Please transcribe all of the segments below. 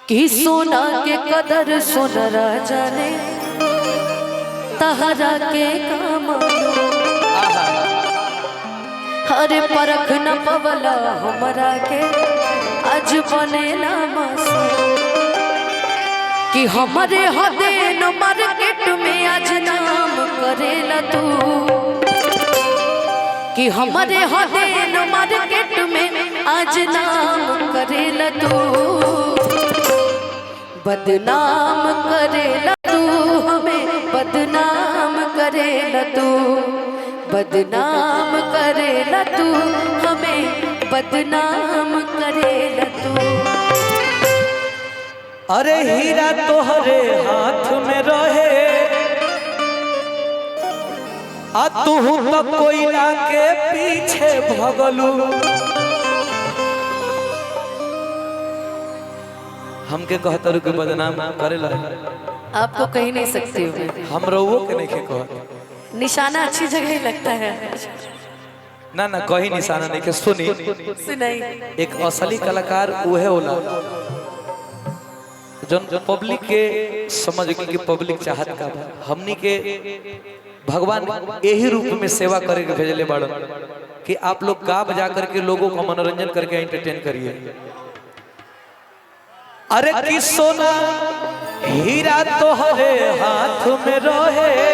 कि सोना के कदर सोनरा जाने तहरा के काम हरे परख न पवला हमरा के आज बनेला मासूम कि हमारे हदे न मार्केट में आज नाम करेला तू कि हमारे हदे न मार्केट में आज नाम करेला तू बदनाम करेला तू हमें बदनाम करेला तू बदनाम करेला तू हमें बदनाम करेला तू। अरे हीरा तोहरे हाथ में रहे आ तू तो कोयला के पीछे भगलू। हमके कहतर के बदनाम करेला आपको कहीं नहीं सकती हो हम रहुओ के नहीं कह निशाना अच्छी जगह ही लगता है ना ना कहीं निशाना नहीं के सुनी सुनाई एक असली कलाकार उहे होला जन पब्लिक के समझ के पब्लिक चाहत का हमनी के भगवान यही रूप में सेवा करे के भेजले बाड़न कि आप लोग गा बजा करके लोगों को मनोरंजन करके एंटरटेन करिए। अरे कि सोना हीरा तोहरे हाथ में रहे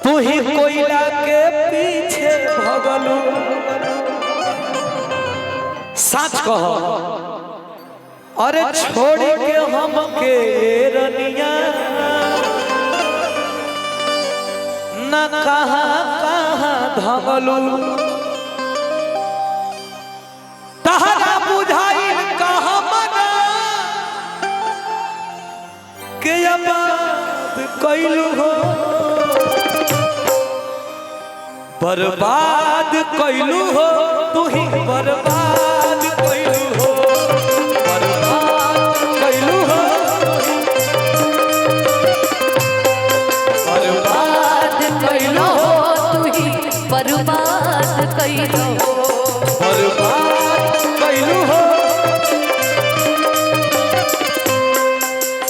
तू ही कोयला के पीछे भगलू। सच कहो अरे छोड़ के हमके रनिया न कहाँ कहाँ धगलू। तहरा बुझाई कहाँ मना के बात कैलू हो बर्बाद कैलू हो तू ही बर्बाद कैलू हो बर्बाद कैलू हो बर्बाद कैलो तू ही बर्बाद कैलो बर्बाद कैलू हो।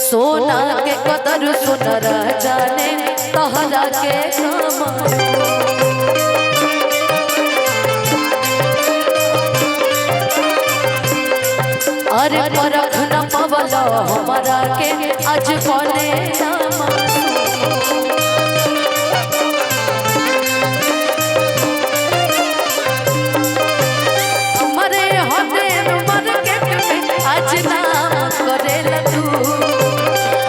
सोना के कदर सोनरा जाने तहरा के काम अरे परख न पवला हमारा के आज बने हमारे हदे मार्केट में आज नाम करेला तू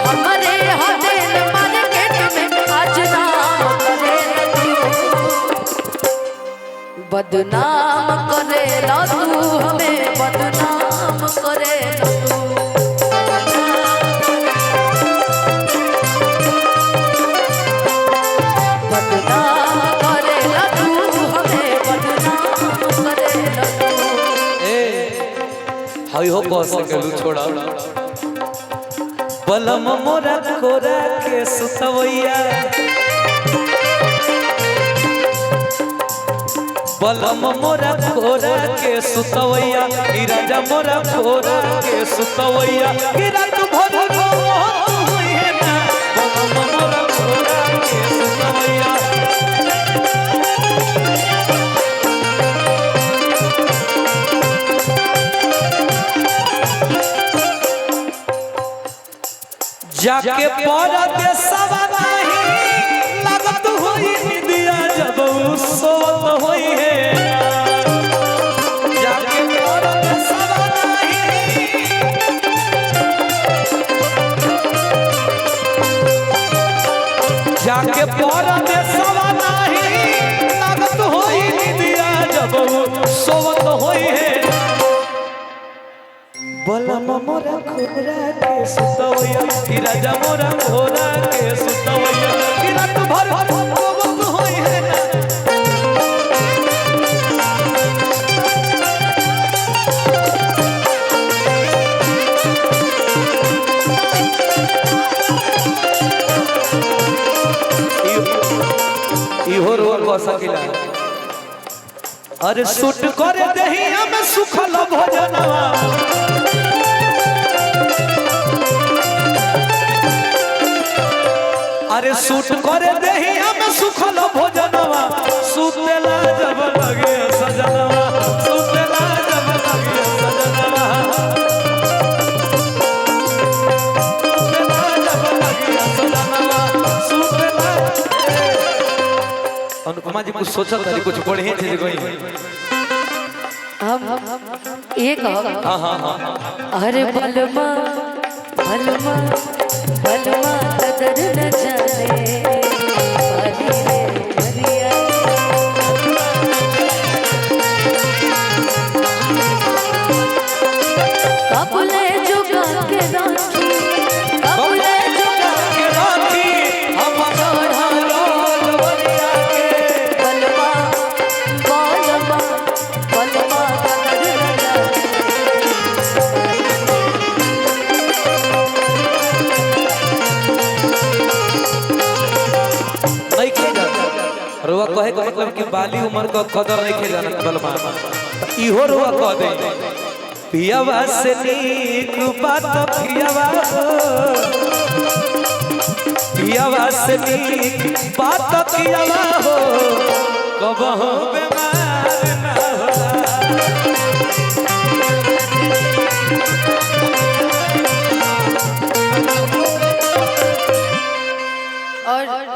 हमारे हदे मार्केट में आज नाम करेला तू बदनाम करेला तू हमें बदनाम करेला तू बदनाम करेला तू हमें बदनाम करेला तू। हाई हो कह सकेलू छोड़ा बलम मोरा कोरा के सुतवैया बलम मोरा कोरा के सुतवैया राजा मोरा कोरा के सुतवैया रात भर होइए ना बलम मोरा कोरा के सुतवैया। जाके परदेसवा नहीं लागत होई निदिया जब सोत होई है जाके परदेसवा नहीं जाके परदेसवा नहीं लागत होई निदिया जब सोत होई है बलम मोरा खोरा के सुतवैया राजा मोरा खोरा के सुतवैया रात भर होवत होई है ना इहो रोल को सकिला अरे सुट करे दही हम सुखल भोजनवा सूट करे देहिया में सुखल भोजनवा सुतेला जब लगे सजनवा सुतेला जब लगे सजनवा सुतेला जब लगे सजनवा सुतेला। अनुपमा जी कुछ सोचा था कुछ बढ़िया चीज कोई एक हाँ हाँ हाँ अरे बलमा बलमा बलमा कदर न जाने वाली रे हरिया कबले जुगा के राखी कबले जुगा के राखी हमारा रोल बनिया के बलमा बलमा बलमा कदर न जाने नहीं खे जाना रुआ कहे का मतलब कि बाली उम्र का कदर नहीं खे जाना बलमा इहो रुआ कह दे पियावा से नीक बात पियावा हो पियावा से नीक बात पियावा हो कबहू बीमार ना